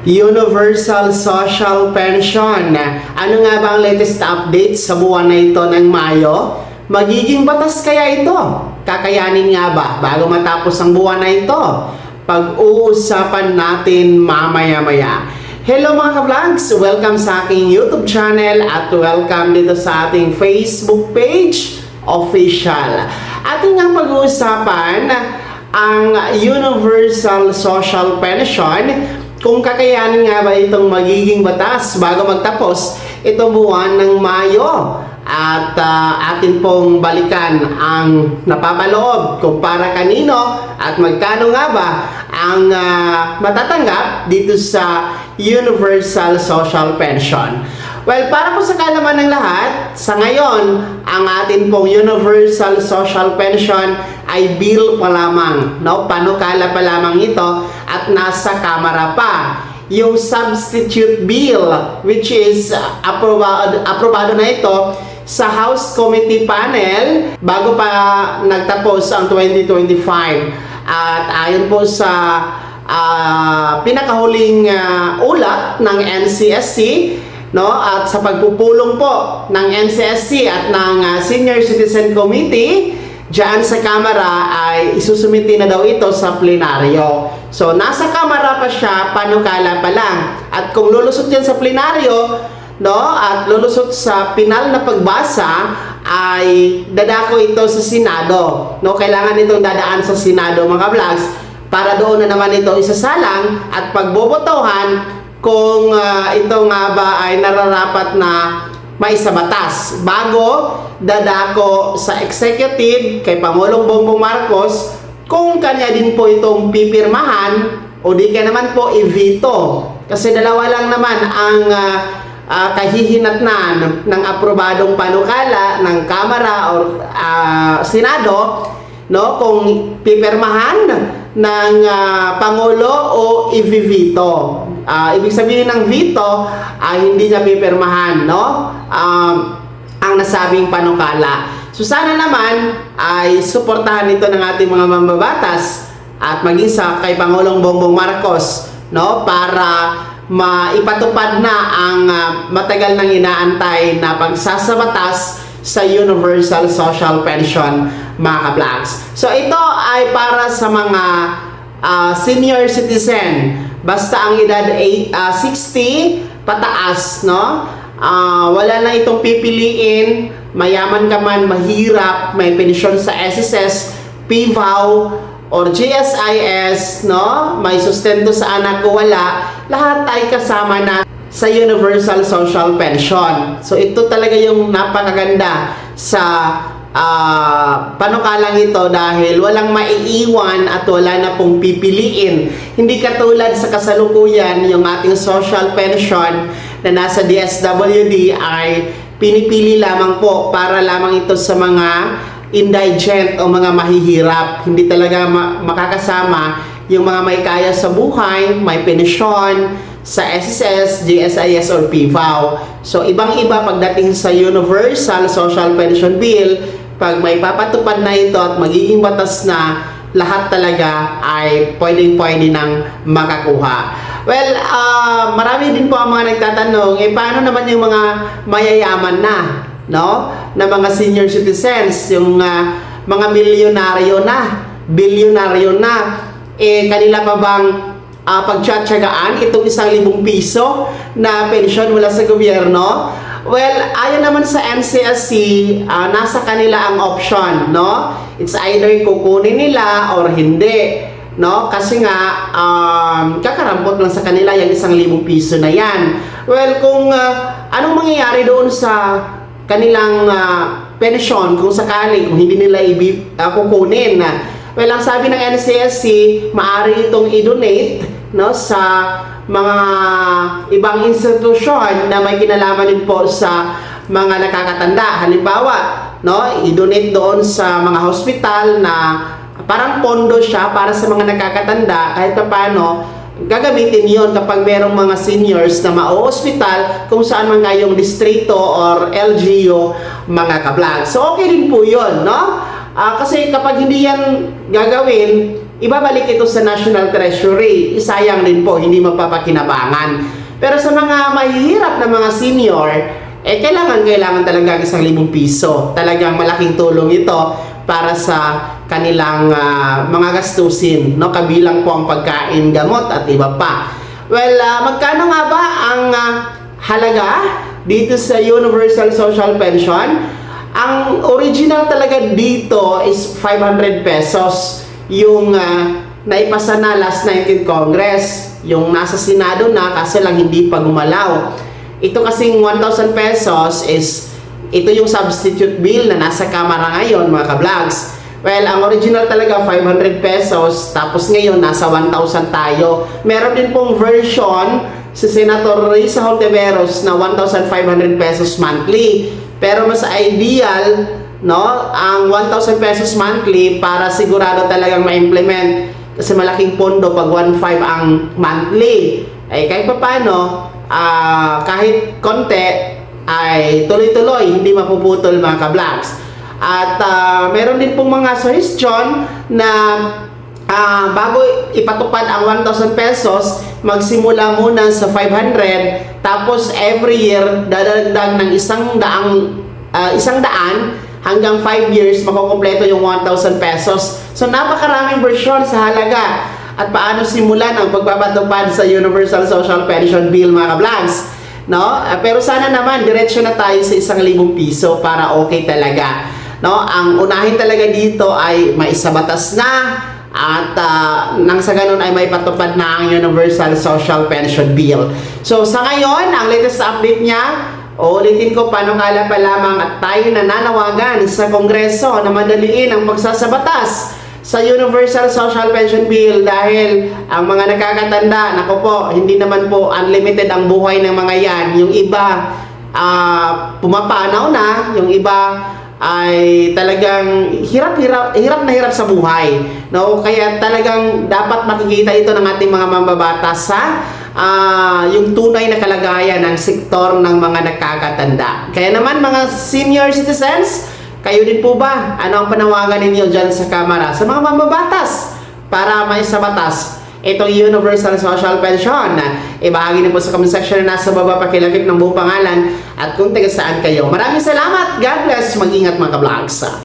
Universal Social Pension. Ano nga ba ang latest update sa buwan na ito ng Mayo? Magiging batas kaya ito? Kakayanin nga ba bago matapos ang buwan na ito? Pag-uusapan natin mamaya-maya. Hello mga ka-vlogs! Welcome sa aking YouTube channel at welcome dito sa ating Facebook page official. Ating nga pag-uusapan ang Universal Social Pension, kung kakayanin nga ba itong magiging batas bago magtapos itong buwan ng Mayo. At atin pong balikan ang napabaloob kung para kanino at magkano nga ba ang matatanggap dito sa Universal Social Pension. Well, para po sa kalaman ng lahat, sa ngayon, ang atin pong Universal Social Pension ay bill pa lamang, no? Panukala pa lamang ito at nasa Kamara pa. Yung substitute bill, which is aprobado na ito sa House Committee Panel bago pa nagtapos ang 2025. At ayon po sa pinakahuling ulat ng NCSC, no, at sa pagpupulong po ng NCSC at ng Senior Citizen Committee diyan sa Kamara, ay isusumiti na daw ito sa plenaryo. So nasa Kamara pa siya, panukala pa lang. At kung lulusot yan sa plenaryo, no, at lulusot sa pinal na pagbasa, ay dadako ito sa Senado. No, kailangan itong dadaan sa Senado mga vlogs para doon na naman ito isasalang at pagbobotohan kung ito nga ba ay nararapat na maisabatas bago dadako sa executive kay Pangulong Bongbong Marcos kung kanya din po itong pipirmahan o di kaya naman po i-veto. Kasi dalawa lang naman ang kahihinatnan ng aprobadong panukala ng Kamara o Senado, no, kung pipirmahan ng Pangulo o i-veto. Ibig sabihin ng veto ay hindi niya pipirmahan, no, ang nasabing panukala. So sana naman ay suportahan ito ng ating mga mambabatas at maging sa kay Pangulong Bongbong Marcos, no, para maipatupad na ang matagal nang inaantay na pagsasabatas sa Universal Social Pension, mga ka-vlogs. So ito ay para sa mga senior citizen, basta ang edad 60 pataas, no? Wala na itong pipiliin, mayaman ka man, mahirap, may pensyon sa SSS, PVAW, or GSIS, no? May sustento sa anak o wala, lahat ay kasama na sa Universal Social Pension. So ito talaga yung napakaganda sa panukalang ito dahil walang maiiwan at wala na pong pipiliin. Hindi katulad sa kasalukuyan, yung ating social pension na nasa DSWD ay pinipili lamang po para lamang ito sa mga indigent o mga mahihirap. Hindi talaga makakasama yung mga may kaya sa buhay, may pensyon sa SSS, GSIS or PVAW. So ibang-iba pagdating sa Universal Social Pension Bill. Pag may papatupad na ito at magiging batas na, lahat talaga ay pwedeng-pwede nang makakuha. Well, marami din po ang mga nagtatanong, paano naman yung mga mayayaman na, no, na mga senior citizens, yung mga milyonaryo na, bilyonaryo na, kanila pa bang pagtsatsagaan itong 1,000 piso na pensyon mula sa gobyerno? Well, ayon naman sa NCSC, nasa kanila ang option, no? It's either kukunin nila or hindi, no? Kasi nga, kakarampot lang sa kanila yung 1,000 piso na yan. Well, kung anong mangyayari doon sa kanilang pensyon kung sakali, kung hindi nila kukunin. Well, ang sabi ng NCSC, maaari itong i-donate, no, sa mga ibang institusyon na may kinalaman din po sa mga nakakatanda. Halimbawa, no, i-donate doon sa mga hospital na parang pondo siya para sa mga nakakatanda. Kahit pa paano, gagamitin yon kapag merong mga seniors na ma-hospital kung saan man ngayong distrito or LGU, mga ka-vlog. So okay din po yun, no? Kasi kapag hindi yan gagawin, ibabalik ito sa National Treasury. Isayang din po, hindi mapapakinabangan. Pero sa mga mahihirap na mga senior, kailangan talaga ng 1,000 piso. Talagang malaking tulong ito para sa kanilang mga gastusin, no? Kabilang po ang pagkain, gamot at iba pa. Well, magkano nga ba ang halaga dito sa Universal Social Pension? Ang original talaga dito is 500 pesos. Yung naipasa na last 19th Congress, yung nasa Senado na kasi lang hindi pa gumalaw. Ito kasing 1,000 pesos is ito yung substitute bill na nasa Kamara ngayon, mga ka-vlogs. Well, ang original talaga 500 pesos, tapos ngayon nasa 1,000 tayo. Meron din pong version si Senator Risa Hontiveros na 1,500 pesos monthly. Pero mas ideal, no, ang 1,000 pesos monthly para sigurado talagang ma-implement kasi malaking pondo pag 1,500 ang monthly. Kahit pa paano, kahit konti ay tuloy-tuloy, hindi mapuputol, mga ka-vlogs. At meron din pong mga suggestion na bago ipatupad ang 1,000 pesos, magsimula muna sa 500, tapos every year dadagdag ng 100 hanggang 5 years makukumpleto yung 1,000 pesos. So napakaraming version sa halaga at paano simulan ang pagpapatupad sa Universal Social Pension Bill, mga ka-vlogs, no? Pero sana naman diretso na tayo sa 1,000 piso para okay talaga, no? Ang unahin talaga dito ay maisabatas na at nang sa ganun ay may patupad na ang Universal Social Pension Bill. So sa ngayon, ang latest update niya, ulitin ko, panukala pa lamang at tayo nananawagan sa Kongreso na madaliin ang pagsasabatas sa Universal Social Pension Bill dahil ang mga nakakatanda, nako po, hindi naman po unlimited ang buhay ng mga yan. Yung iba pumapanaw na, yung iba ay talagang hirap na hirap sa buhay, no? Kaya talagang dapat makikita ito ng ating mga mambabatas sa yung tunay na kalagayan ng sektor ng mga nakakatanda. Kaya naman, mga senior citizens, kayo din po ba? Ano ang panawagan ninyo dyan sa Kamara sa mga mambabatas para may sabatas itong Universal Social Pension? Ibahagi niyo po sa comment section na nasa baba, pakilagip ng buong pangalan at kung taga saan kayo. Maraming salamat. God bless. Mag-ingat, mga ka-vlogs.